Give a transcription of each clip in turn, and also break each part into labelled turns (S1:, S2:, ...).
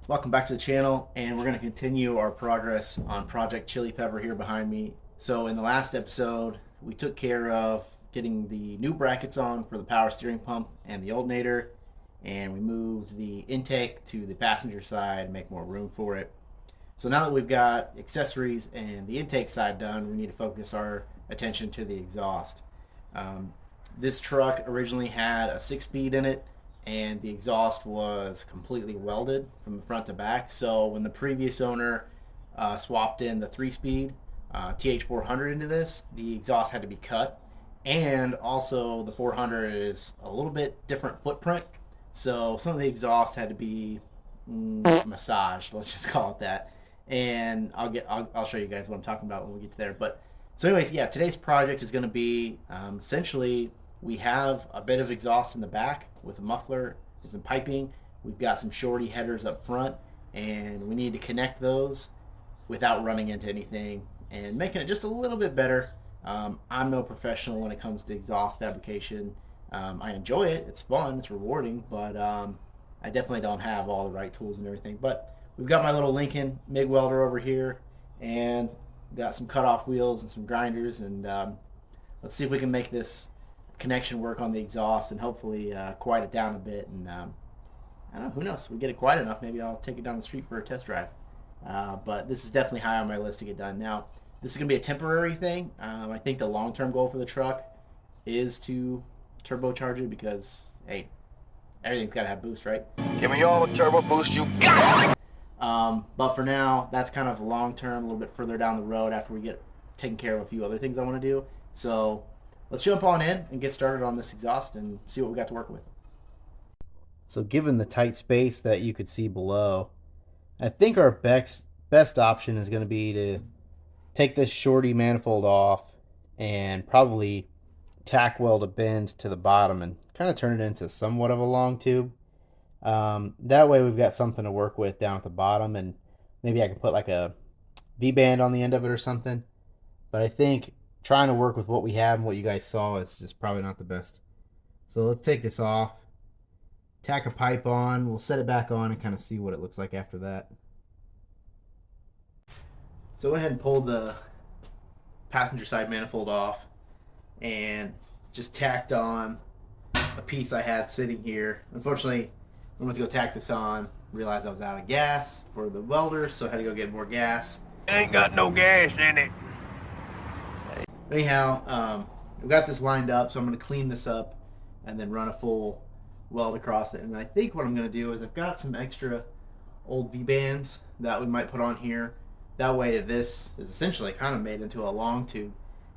S1: Welcome back to the channel, and we're going to continue our progress on Project Chili Pepper here behind me. So in the last episode, we took care of getting the new brackets on for the power steering pump and the alternator, and we moved the intake to the passenger side to make more room for it. So now that we've got accessories and the intake side done, we need to focus our attention to the exhaust. Um, this truck originally had a 6-speed in it, and the exhaust was completely welded from the front to back. So when the previous owner swapped in the 3-speed TH400 into this, the exhaust had to be cut. And also the 400 is a little bit different footprint. So some of the exhaust had to be massaged, let's just call it that. And I'll show you guys what I'm talking about when we get to there. But so anyways, yeah, today's project is going to be essentially we have a bit of exhaust in the back with a muffler and some piping. We've got some shorty headers up front, and we need to connect those without running into anything and making it just a little bit better. I'm no professional when it comes to exhaust fabrication. I enjoy it. It's fun. It's rewarding, but I definitely don't have all the right tools and everything. But we've got my little Lincoln MIG welder over here, and got some cutoff wheels and some grinders, and let's see if we can make this connection work on the exhaust and hopefully quiet it down a bit. And I don't know, who knows? If we get it quiet enough, maybe I'll take it down the street for a test drive. But this is definitely high on my list to get done. Now, this is going to be a temporary thing. I think the long-term goal for the truck is to turbocharge it because, hey, everything's got to have boost, right?
S2: Give me all the turbo boost you got!
S1: But for now, that's kind of long-term, a little bit further down the road after we get taken care of a few other things I want to do. So let's jump on in and get started on this exhaust and see what we got to work with. So given the tight space that you could see below, I think our best option is going to be to take this shorty manifold off and probably tack weld a bend to the bottom and kind of turn it into somewhat of a long tube. That way we've got something to work with down at the bottom, and maybe I can put like a V-band on the end of it or something. But I think trying to work with what we have and what you guys saw is just probably not the best. So let's take this off, tack a pipe on, we'll set it back on and kind of see what it looks like after that. So I went ahead and pulled the passenger side manifold off and just tacked on a piece I had sitting here. Unfortunately, I went to go tack this on, realized I was out of gas for the welder, so I had to go get more gas.
S2: Ain't got no gas in it.
S1: Anyhow, I've got this lined up, so I'm going to clean this up and then run a full weld across it. And I think what I'm going to do is I've got some extra old V-bands that we might put on here. That way this is essentially kind of made into a long tube,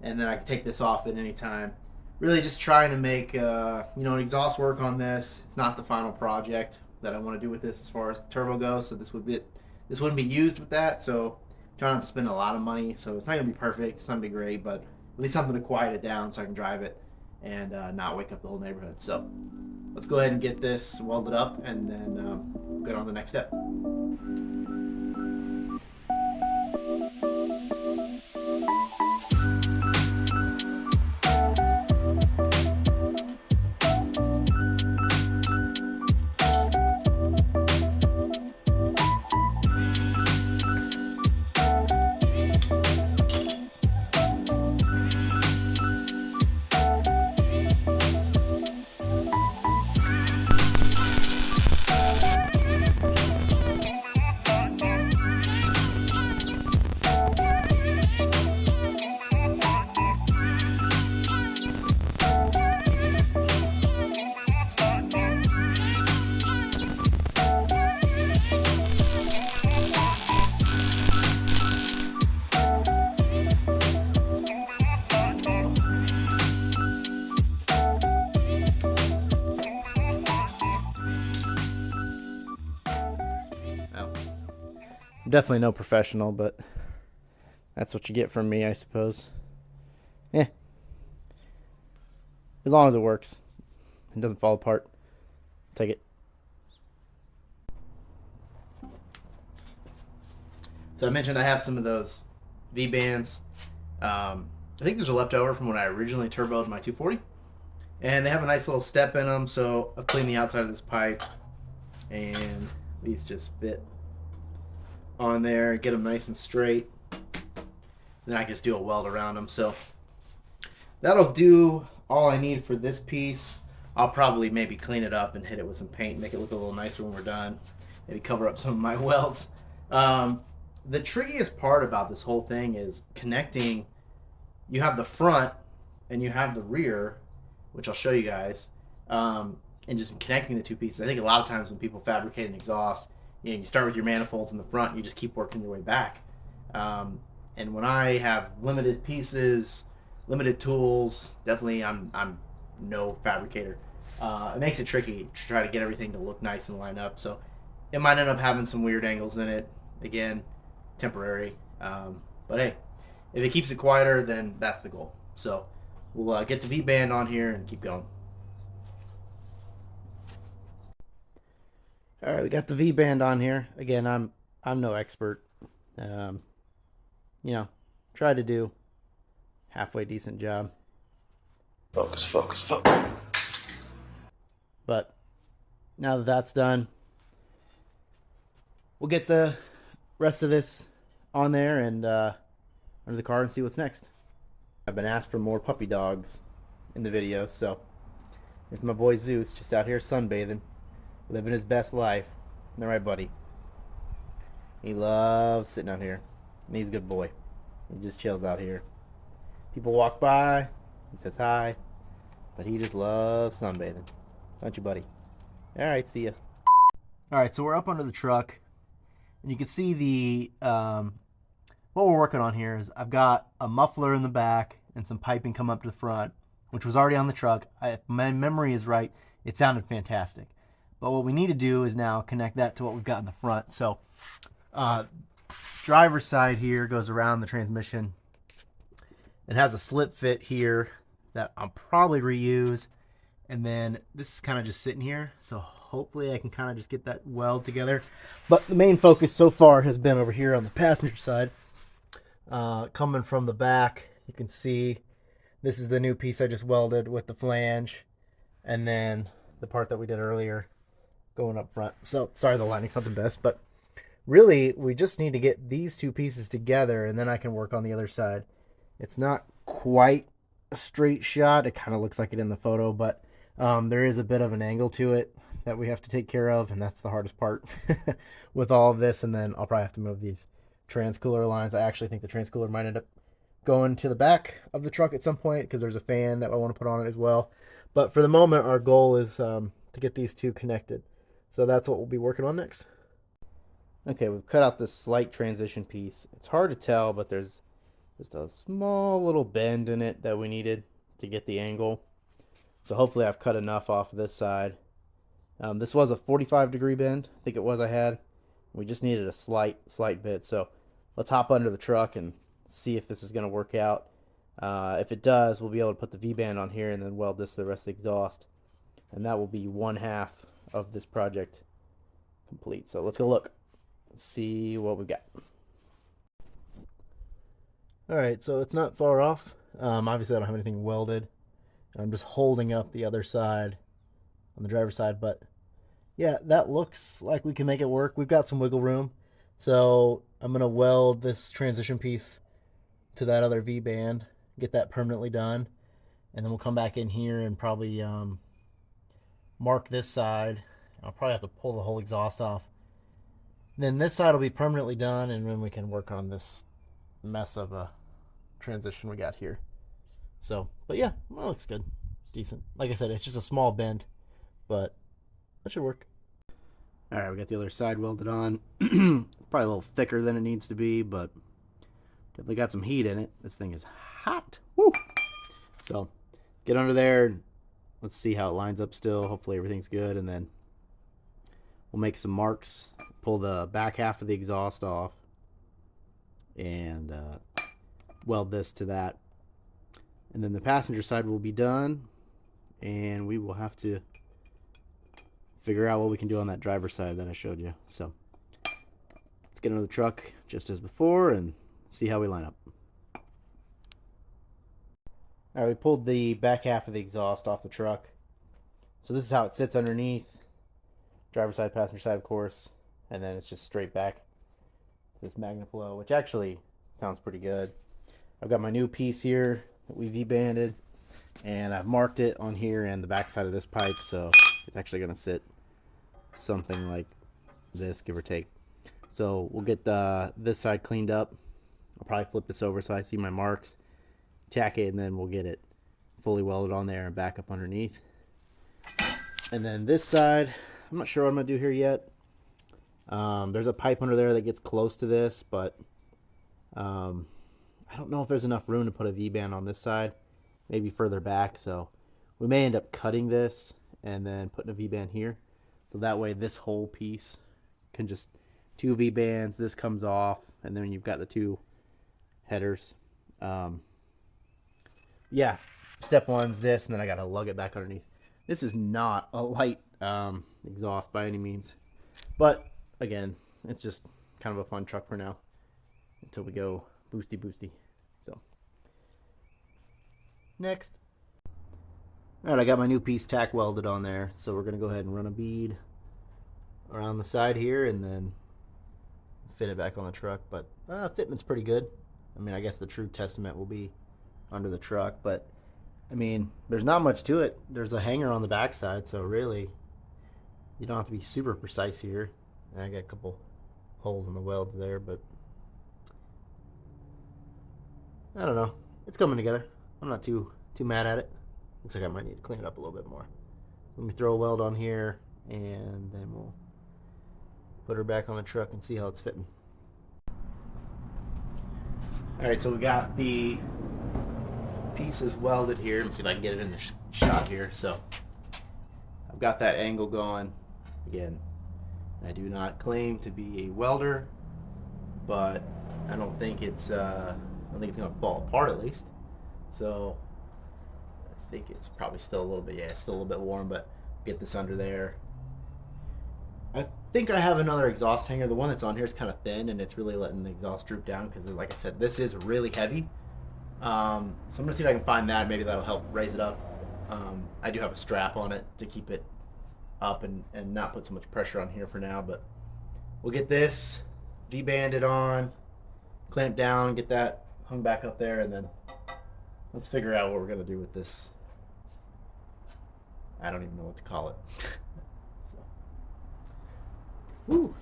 S1: and then I can take this off at any time. Really just trying to make an exhaust work on this. It's not the final project that I want to do with this as far as the turbo goes, so this wouldn't be used with that. So trying not to spend a lot of money, so it's not gonna be perfect, it's not gonna be great, but at least something to quiet it down so I can drive it and not wake up the whole neighborhood. So let's go ahead and get this welded up, and then get on to the next step. Definitely no professional, but that's what you get from me, I suppose. Yeah. As long as it works. It doesn't fall apart. Take it. So I mentioned I have some of those V-bands. I think there's a leftover from when I originally turboed my 240. And they have a nice little step in them, so I've cleaned the outside of this pipe and These just fit on there, get them nice and straight. Then I can just do a weld around them. So that'll do all I need for this piece. I'll probably maybe clean it up and hit it with some paint, make it look a little nicer when we're done. Maybe cover up some of my welds. The trickiest part about this whole thing is connecting. You have the front and you have the rear, which I'll show you guys, and just connecting the two pieces. I think a lot of times when people fabricate an exhaust, you start with your manifolds in the front and you just keep working your way back. And when I have limited pieces, limited tools, definitely I'm no fabricator. It makes it tricky to try to get everything to look nice and line up. So it might end up having some weird angles in it. Again, temporary. But hey, if it keeps it quieter, then that's the goal. So we'll get the V-band on here and keep going. All right, we got the V-band on here. Again, I'm no expert. Try to do halfway decent job.
S3: Focus, focus, focus.
S1: But now that that's done, we'll get the rest of this on there and under the car and see what's next. I've been asked for more puppy dogs in the video, so here's my boy Zeus, just out here sunbathing, living his best life. All right, buddy. He loves sitting out here, and he's a good boy. He just chills out here. People walk by, he says hi, but he just loves sunbathing. Don't you, buddy? All right, see ya. All right, so we're up under the truck, and you can see the what we're working on here is I've got a muffler in the back and some piping come up to the front, which was already on the truck. If my memory is right, it sounded fantastic. But what we need to do is now connect that to what we've got in the front. So driver's side here goes around the transmission. It has a slip fit here that I'll probably reuse. And then this is kind of just sitting here. So hopefully I can kind of just get that weld together. But the main focus so far has been over here on the passenger side. Coming from the back, you can see this is the new piece I just welded with the flange. And then the part that we did earlier going up front. So sorry, the lighting's not the best, but really we just need to get these two pieces together and then I can work on the other side. It's not quite a straight shot. It kind of looks like it in the photo, but there is a bit of an angle to it that we have to take care of, and that's the hardest part with all of this. And then I'll probably have to move these transcooler lines. I actually think the transcooler might end up going to the back of the truck at some point because there's a fan that I want to put on it as well. But for the moment, our goal is to get these two connected. So that's what we'll be working on next. Okay, we've cut out this slight transition piece. It's hard to tell, but there's just a small little bend in it that we needed to get the angle. So hopefully I've cut enough off of this side. This was a 45-degree bend. I think it was I had. We just needed a slight bit. So let's hop under the truck and see if this is going to work out. If it does, we'll be able to put the V-band on here and then weld this to the rest of the exhaust. And that will be one half of this project complete. So let's go look. Let's see what we got. All right, so it's not far off. Obviously, I don't have anything welded. I'm just holding up the other side on the driver's side, but yeah, that looks like we can make it work. We've got some wiggle room. So I'm going to weld this transition piece to that other V-band, get that permanently done, and then we'll come back in here and probably mark this side. I'll probably have to pull the whole exhaust off. Then this side will be permanently done, and then we can work on this mess of a transition we got here. So, but yeah, well, it looks good. Decent. Like I said, it's just a small bend, but that should work. All right, we got the other side welded on. Probably a little thicker than it needs to be, but definitely got some heat in it. This thing is hot. Woo! So, get under there. Let's see how it lines up still. Hopefully everything's good, and then we'll make some marks. Pull the back half of the exhaust off and weld this to that. And then the passenger side will be done, and we will have to figure out what we can do on that driver's side that I showed you. So let's get into the truck just as before and see how we line up. All right, we pulled the back half of the exhaust off the truck. So this is how it sits underneath. Driver's side, passenger side, of course. and then it's just straight back to this MagnaFlow, which actually sounds pretty good. I've got my new piece here that we V-banded, and I've marked it on here and the back side of this pipe, so it's actually going to sit something like this, give or take. So we'll get this side cleaned up. I'll probably flip this over so I see my marks, tack it, and then we'll get it fully welded on there and back up underneath. And then this side, I'm not sure what I'm going to do here yet. There's a pipe under there that gets close to this, but I don't know if there's enough room to put a V-band on this side, maybe further back, so we may end up cutting this and then putting a V-band here, so that way this whole piece can just 2 V-bands, this comes off, and then you've got the 2 headers. Yeah, step 1's this, and then I gotta lug it back underneath. This is not a light exhaust by any means, but again, it's just kind of a fun truck for now until we go boosty. So next, all right, I got my new piece tack welded on there, so we're gonna go ahead and run a bead around the side here and then fit it back on the truck. But fitment's pretty good. I mean, I guess the true testament will be under the truck, but I mean, there's not much to it. There's a hanger on the backside, so really you don't have to be super precise here. And I got a couple holes in the welds there, but I don't know. It's coming together. I'm not too mad at it. Looks like I might need to clean it up a little bit more. Let me throw a weld on here, and then we'll put her back on the truck and see how it's fitting. All right, so we got the pieces welded here. Let me see if I can get it in the shot here. So I've got that angle going. Again, I do not claim to be a welder, but I don't think it's going to fall apart, at least. So I think it's probably still a little bit, it's still a little bit warm, but get this under there. I think I have another exhaust hanger. The one that's on here is kind of thin, and it's really letting the exhaust droop down because, like I said, this is really heavy. So I'm going to see if I can find that. Maybe that'll help raise it up. I do have a strap on it to keep it up and not put so much pressure on here for now, but we'll get this V-banded on, clamp down, get that hung back up there, and then let's figure out what we're going to do with this. I don't even know what to call it. So. Woo.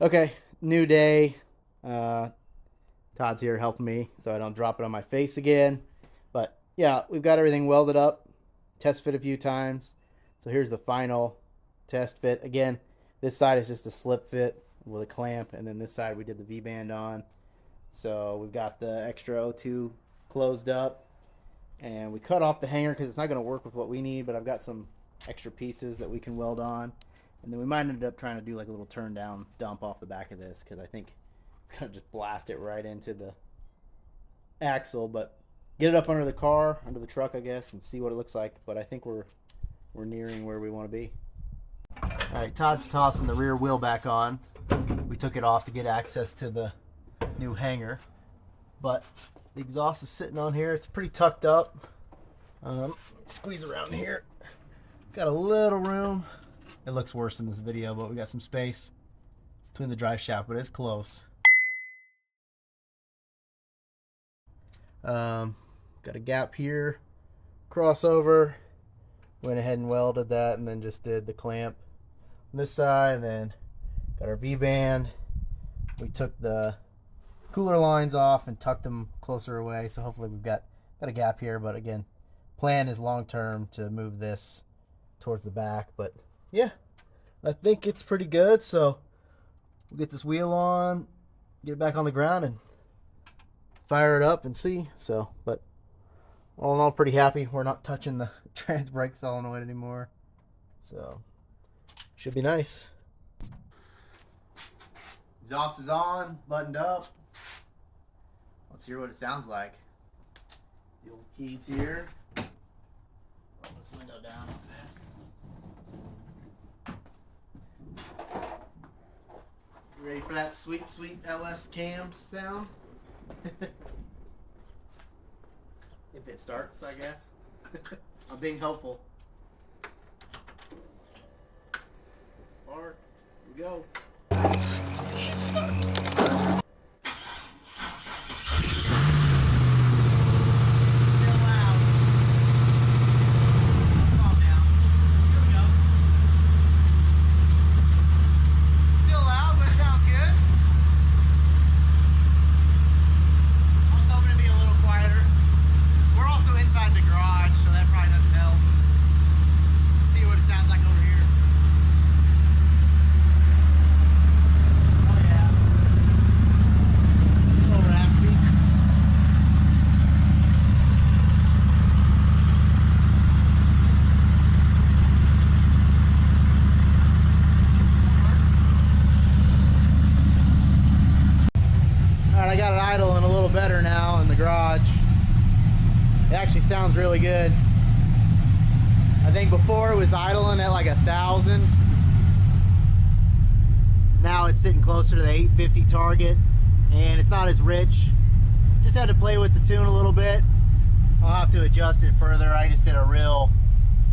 S1: Okay, new day. Todd's here helping me so I don't drop it on my face again. But yeah, we've got everything welded up, test fit a few times. So here's the final test fit. Again, this side is just a slip fit with a clamp, and then this side we did the V-band on. So we've got the extra O2 closed up, and we cut off the hanger because it's not going to work with what we need, but I've got some extra pieces that we can weld on. And then we might end up trying to do like a little turn down dump off the back of this because I think it's going to just blast it right into the axle. But get it up under the car, under the truck, I guess, and see what it looks like. But I think we're nearing where we want to be. All right, Todd's tossing the rear wheel back on. We took it off to get access to the new hanger, but the exhaust is sitting on here. It's pretty tucked up. Squeeze around here. Got a little room. It looks worse in this video, but we got some space between the drive shaft, but it's close. Got a gap here, crossover. Went ahead and welded that, and then just did the clamp on this side, and then got our V-band. We took the cooler lines off and tucked them closer away, so hopefully we've got a gap here. But again, plan is long term to move this towards the back. But yeah, I think it's pretty good. So we'll get this wheel on, get it back on the ground, and fire it up and see. So, but all in all, pretty happy. We're not touching the trans brake solenoid anymore, so should be nice. Exhaust is on, buttoned up. Let's hear what it sounds like. The old keys here. Roll this window down real fast. You ready for that sweet, sweet LS cam sound? If it starts, I guess. I'm being helpful. Park. Here we go. I got it idling a little better now in the garage. It actually sounds really good. I think before it was idling at like 1,000. Now it's sitting closer to the 850 target, and it's not as rich. Just had to play with the tune a little bit. I'll have to adjust it further. I just did a real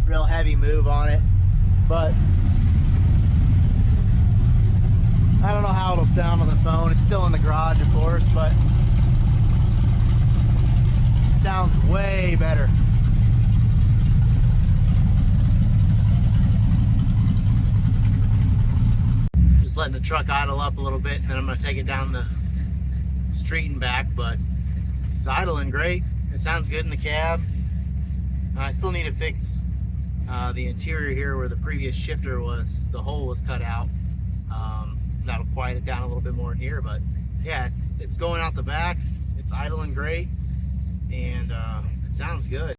S1: heavy move on it, but I don't know how it'll sound on the phone. It's still in the garage, of course, but it sounds way better. Just letting the truck idle up a little bit, and then I'm going to take it down the street and back, but it's idling great. It sounds good in the cab. I still need to fix the interior here where the previous shifter was, the hole was cut out. That'll quiet it down a little bit more in here, but yeah, it's going out the back. It's idling great, and it sounds good.